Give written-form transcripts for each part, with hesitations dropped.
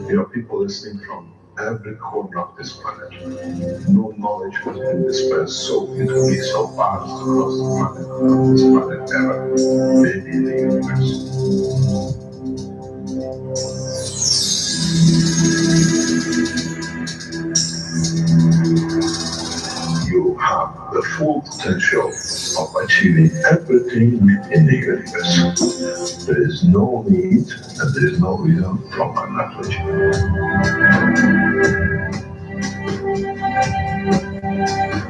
There are people listening from every corner of this planet. No knowledge has been dispersed so beautifully, so vast across the planet, this planet ever, maybe in the universe. You have the full potential of achieving everything in the universe. There is no need and there is no reason from acknowledging.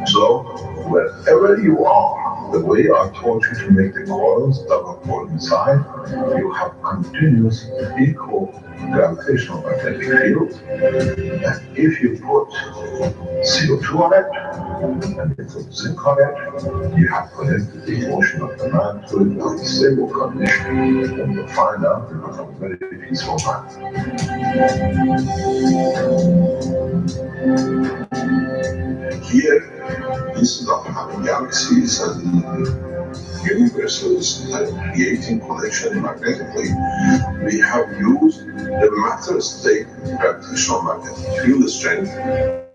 So, wherever you are, the way I taught you to make the coils that are poured inside, you have continuous equal gravitational magnetic field. And if you put CO2 on it, and you put zinc on it, you have connected the emotion of the man to it with a stable condition. And you'll find out it becomes a very peaceful man. Here, instead of having galaxies and universes and creating connection magnetically, we have used the matter state gravitational magnetic field strength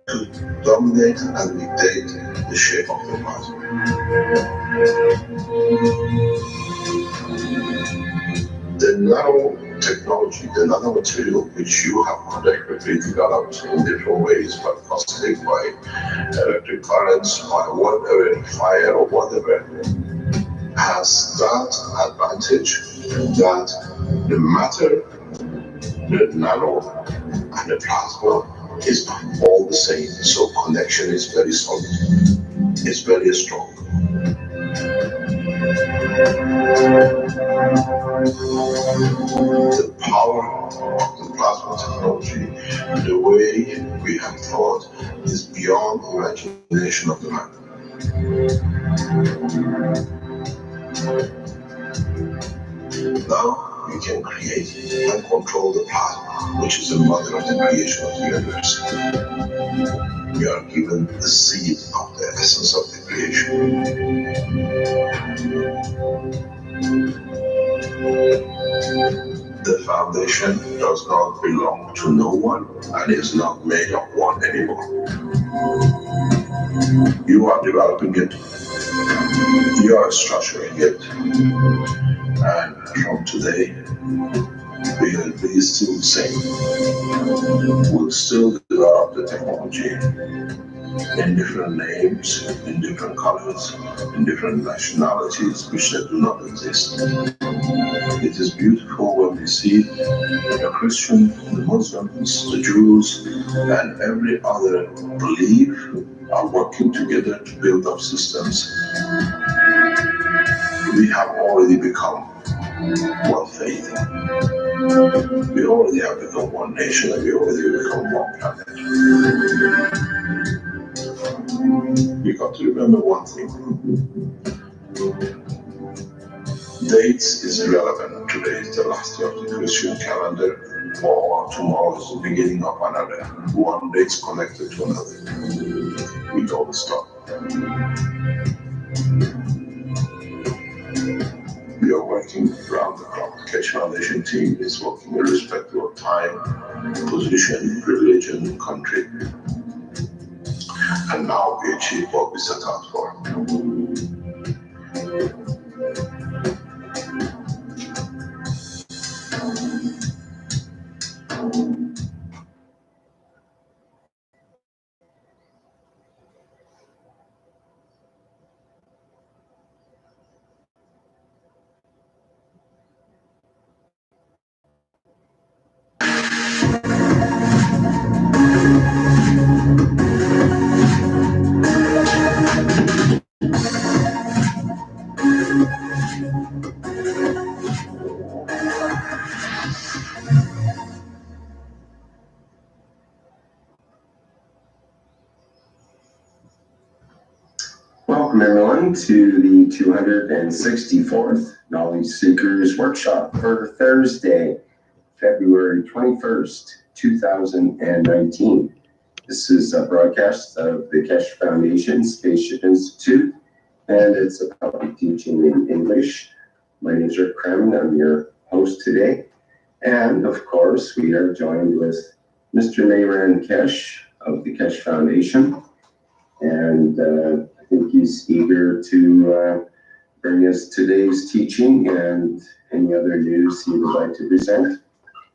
to dominate and dictate the shape of the plasma. The nanotechnology, the nanomaterial which you have collectively developed in different ways, by plastic, by electric currents, by whatever, fire or whatever, has that advantage that the matter, the nano, and the plasma is all the same. So connection is very solid. It's very strong. The power of the plasma technology, the way we have thought, is beyond imagination of the man. Now we can create and control the plasma, which is the mother of the creation of the universe. We are given the seed of the essence of the creation. The foundation does not belong to no one and is not made of one anymore. You are developing it, you are structuring it, and from today, we will be still the same. We'll still develop the technology in different names, in different colors, in different nationalities which do not exist. It is beautiful when we see the Christian, the Muslims, the Jews, and every other belief are working together to build up systems. We have already become one faith. We already have become one nation, and we already become one planet. You got to remember one thing. Dates is irrelevant. Today is the last day of the Christian calendar, or tomorrow is the beginning of another. One day is connected to another. We don't stop. We are working around the clock. The Keshe Foundation team is working irrespective of time, position, religion, country. And now we achieve what we set out for. Welcome everyone to the 264th Knowledge Seekers Workshop for Thursday, February 21st, 2019. This is a broadcast of the Keshe Foundation Spaceship Institute, and it's a public teaching in English. My name is Rick Kremen. I'm your host today. And of course, we are joined with Mr. Mayran Keshe of the Keshe Foundation. And I think he's eager to bring us today's teaching and any other news he would like to present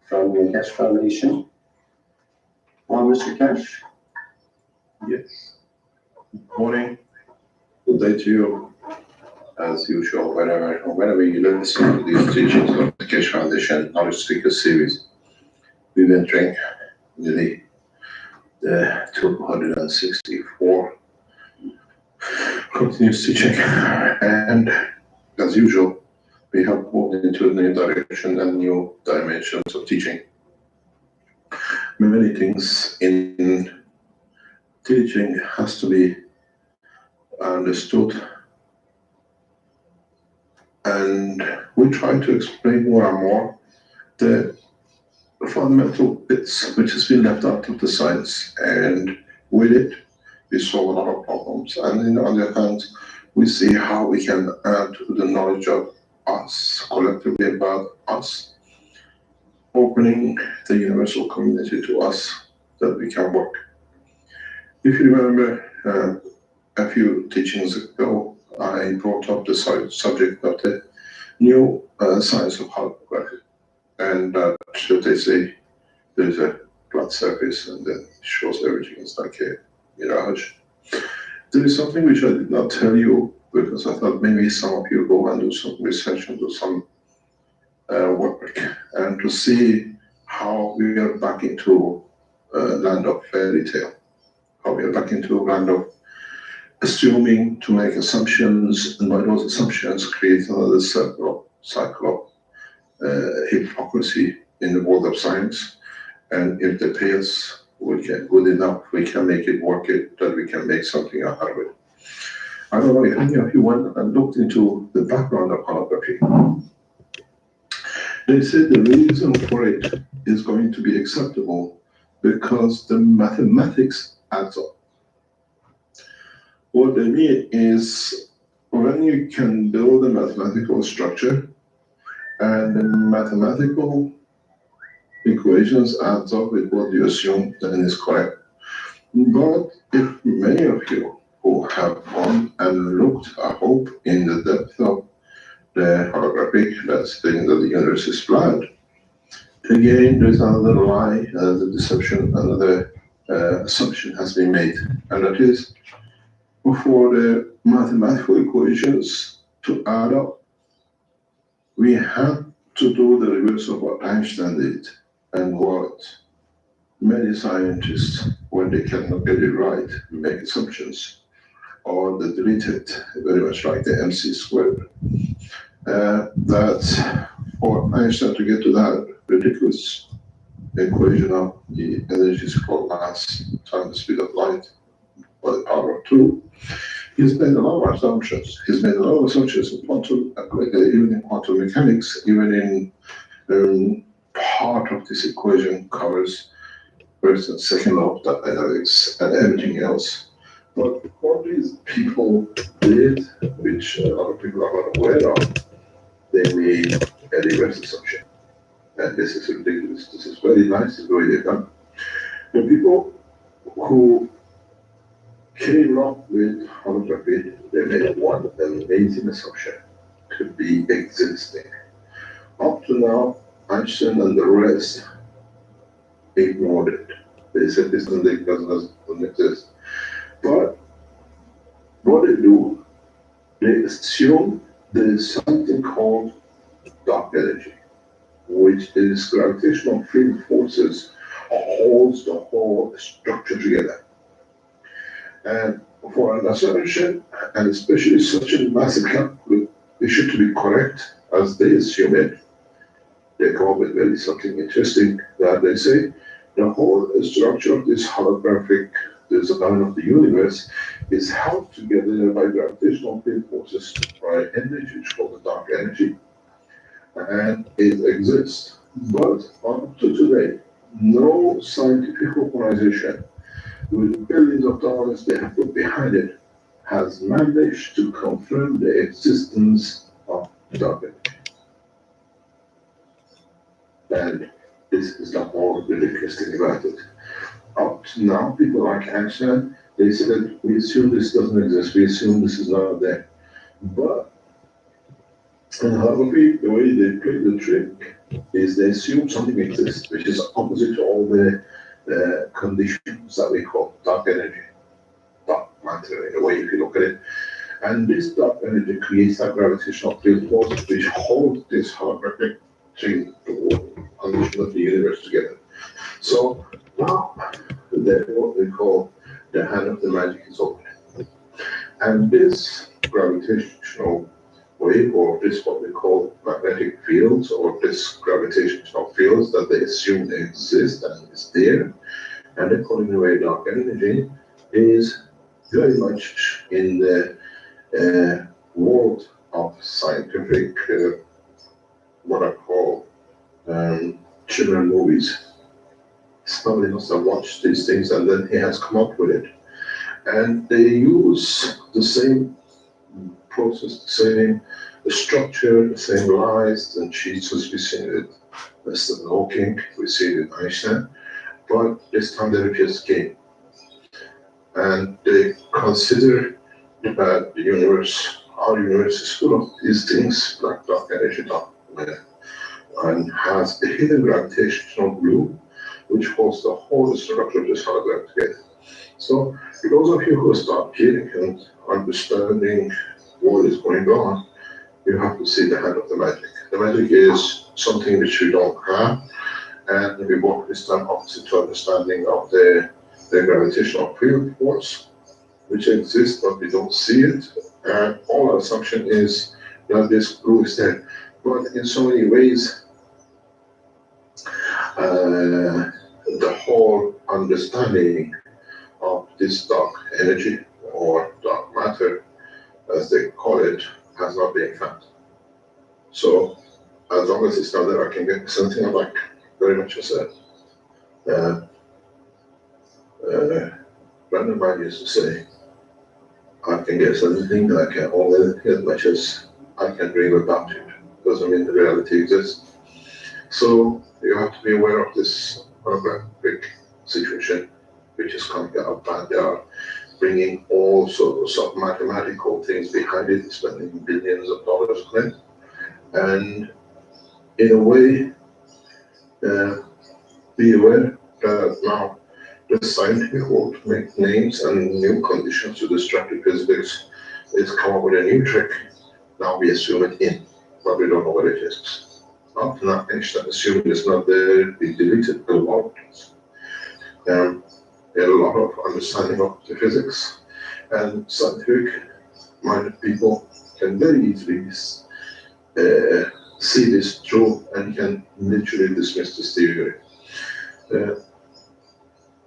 from the Keshe Foundation. Well, Mr. Keshe. Yes. Good morning. Good day to you. As usual, whenever you listen to these teachings of the Keshe Foundation Knowledge Seeker series, we've been entering nearly the 264 continuous teaching, and as usual, we have moved into a new direction and new dimensions of teaching. Many things in teaching has to be understood, and we try to explain more and more the fundamental bits which has been left out of the science, and with it we solve a lot of problems. And on the other hand, we see how we can add to the knowledge of us, collectively about us, opening the universal community to us, that we can work. If you remember, a few teachings ago, I brought up the subject of the new science of holography, and that they say there's a flat surface and then it shows everything is like a mirage. There is something which I did not tell you, because I thought maybe some of you go and do some research and do some work, and to see how we are back into land of fairy tale, how we are back into land of assuming to make assumptions, and by those assumptions create another cycle of hypocrisy in the world of science. And if they pay us, we can good enough, we can make it work, that we can make something out of it. I don't know if any of you went and looked into the background of holography. They said the reason for it is going to be acceptable because the mathematics adds up. What they mean is, when you can build a mathematical structure and the mathematical equations adds up with what you assume, then it's correct. But if many of you who have gone and looked, I hope, in the depth of the holographic, that's saying that the universe is flat, again, there's another lie, another deception, another assumption has been made, and that is, for the mathematical equations to add up, we have to do the reverse of what Einstein did, and what many scientists, when they cannot get it right, make assumptions, or they delete it, very much like the MC squared. That for Einstein to get to that ridiculous equation of the energy is called mass times the speed of light by the power of 2, he's made a lot of assumptions. He's made a lot of assumptions in quantum, even in quantum mechanics, even in part of this equation covers first and second law of dynamics and everything else. But what these people did, which a lot of people are not aware of, they made a reverse assumption. And this is ridiculous. This is very nice, the way they've done. The people who came up with holography, they made one amazing assumption to be existing. Up to now, Einstein and the rest ignored it. They said this doesn't exist. But what they do, they assume there is something called dark energy, which is gravitational field forces holds the whole structure together. And for an assumption, and especially such a massive issue to be correct as they assume it, they come up with very something interesting that they say the whole structure of this holographic design of the universe is held together by gravitational field forces by energy, which is called the dark energy, and it exists. But up to today, no scientific organization with billions of dollars they have put behind it has managed to confirm the existence of dark energy. And this is the whole ridiculous thing about it. Up to now, people like Einstein, they said, we assume this doesn't exist, we assume this is not there. But in holography, the way they play the trick is they assume something exists, which is opposite to all the conditions that we call dark energy, dark matter, in a way, if you look at it. And this dark energy creates a gravitational field force which holds this holographic thing, the condition of the universe together. So now, what we call the hand of the magic is open. And this gravitational wave, or this what we call magnetic fields, or this gravitational fields that they assume exist and is there, and they call it in a way dark energy, is very much in the world of scientific, what I call children movies. Somebody must have watched these things and then he has come up with it. And they use the same process, the same structure, the same lies and cheats as we see it with Stephen Hawking, we see it in Einstein, but this time they just came. And they consider that the universe, our universe is full of these things, like dark energy, dark matter, and has a hidden gravitational glue which holds the whole structure of this hologram together. So, for those of you who start getting and understanding what is going on, you have to see the hand of the magic. The magic is something which we don't have, and we work this time opposite to understanding of the gravitational field force, which exists but we don't see it. And all our assumption is that this glue is there. But in so many ways, the whole understanding of this dark energy or dark matter, as they call it, has not been found. So, as long as it's not there, I can get something like very much as a friend of mine used to say, I can get something that I can only get as much as I can dream about it. Doesn't mean the reality exists. So you have to be aware of this holographic situation which is coming up, and they are bringing all sorts of mathematical things behind it, spending billions of dollars on it. And in a way, be aware that now the scientific world to make names and new conditions to destructive physics is come up with a new trick. Now we assume it in, but we don't know what it is. Up to now, Einstein assumed it's not there, we deleted a lot of things. A lot of understanding of the physics, and scientific minded people can very easily see this through and can literally dismiss this theory.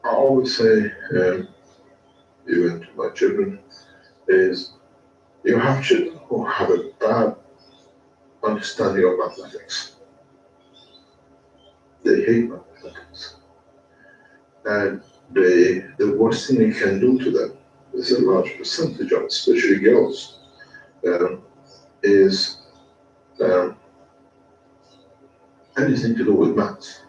I always say, even to my children, is you have children who have a bad understanding of mathematics. They hate mathematics. And the worst thing you can do to them, is a large percentage of, especially girls, is anything to do with maths.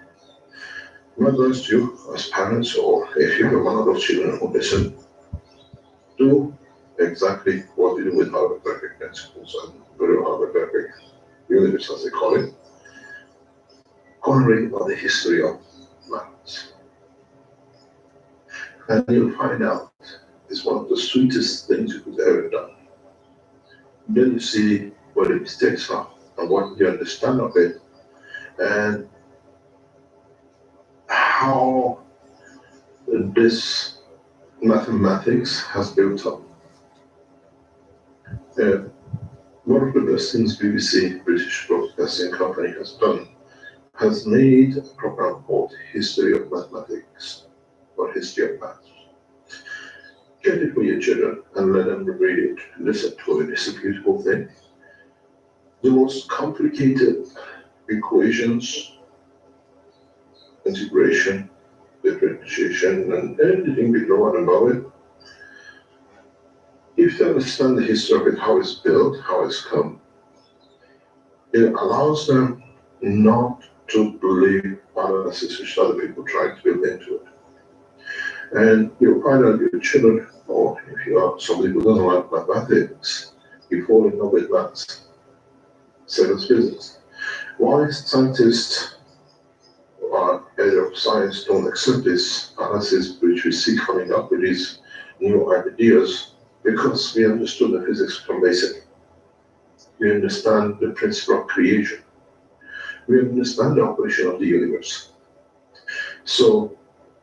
My advice to you as parents, or if you have one of those children who listen, do exactly what you do with holographic principles and very holographic universe, as they call it. Go and read about the history of maths. And you'll find out it's one of the sweetest things you could ever done. Then you see where the mistakes are and what you understand of it, and how this mathematics has built up. one of the best things BBC, British Broadcasting Company, has done has made a program called History of Mathematics or History of Math. Get it for your children and let them read it, listen to it. It's a beautiful thing. The most complicated equations, integration, differentiation, and anything we know about it, if you understand the history of it, how it's built, how it's come, it allows them not to believe analysis which other people try to build into it. And you'll find out your children, or if you are somebody who doesn't like mathematics, you fall in love with maths, same as physics. Why scientists or area of science don't accept this analysis which we see coming up with these new ideas? Because we understood the physics from basic. We understand the principle of creation. We understand the operation of the universe. So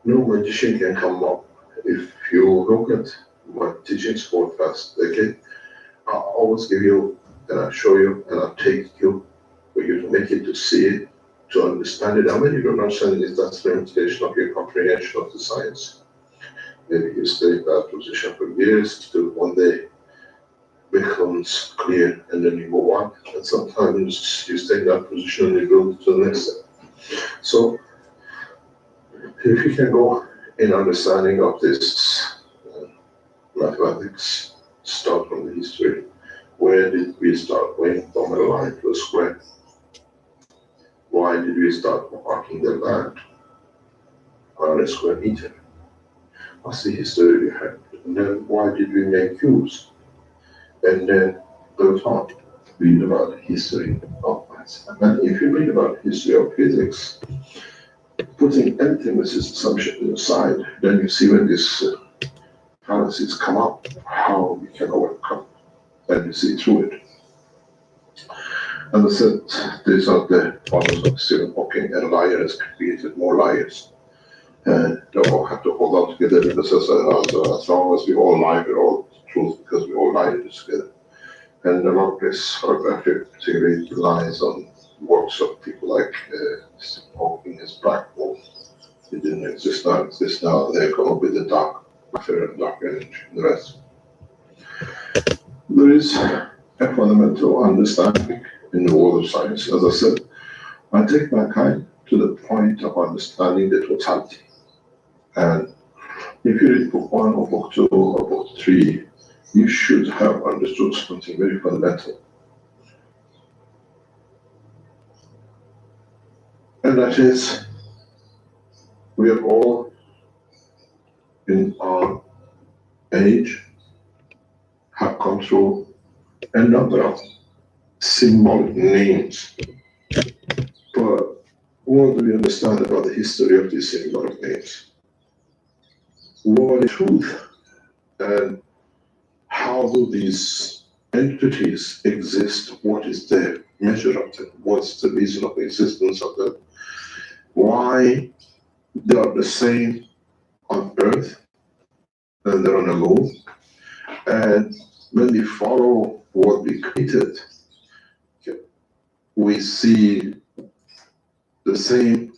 no magician can come up. If you look at my teachings for the past decade, I'll always give you, and I'll show you, and I'll take you for you to make it, to see it, to understand it. And when you don't understand it, that's the limitation of your comprehension of the science. Maybe you stay in that position for years till one day becomes clear and then you move on. And sometimes you stay in that position and you go to the next step. So if you can go in understanding of this mathematics, start from the history. Where did we start? When from a line to a square? Why did we start marking the land on a square meter? What's the history behind it? And then why did we make cubes? And then go on, read about the history of maths. And if you read about the history of physics, putting anything with this assumption aside, then you see when these fallacies come up, how we can overcome, and you see through it. As I said, these are the models of Stephen Hawking, and liars created more liars. And they all have to hold on together because as long as we all lie, we're all truth because we all lie together. And a lot of this photographic theory relies on works of people like Stephen Hawking, his black hole. It didn't exist now, it exists now. They come up with the dark matter and dark energy and the rest. There is a fundamental understanding in the world of science. As I said, I take mankind to the point of understanding the totality. And if you read book 1 or book 2 or book 3, you should have understood something very fundamental. And that is, we are all in our age have come through a number of symbolic names. But what do we understand about the history of these symbolic names? What is truth? And how do these entities exist? What is the measure of them? What's the reason of the existence of them? Why they are the same on Earth and they're on the moon? And when we follow what we created, we see the same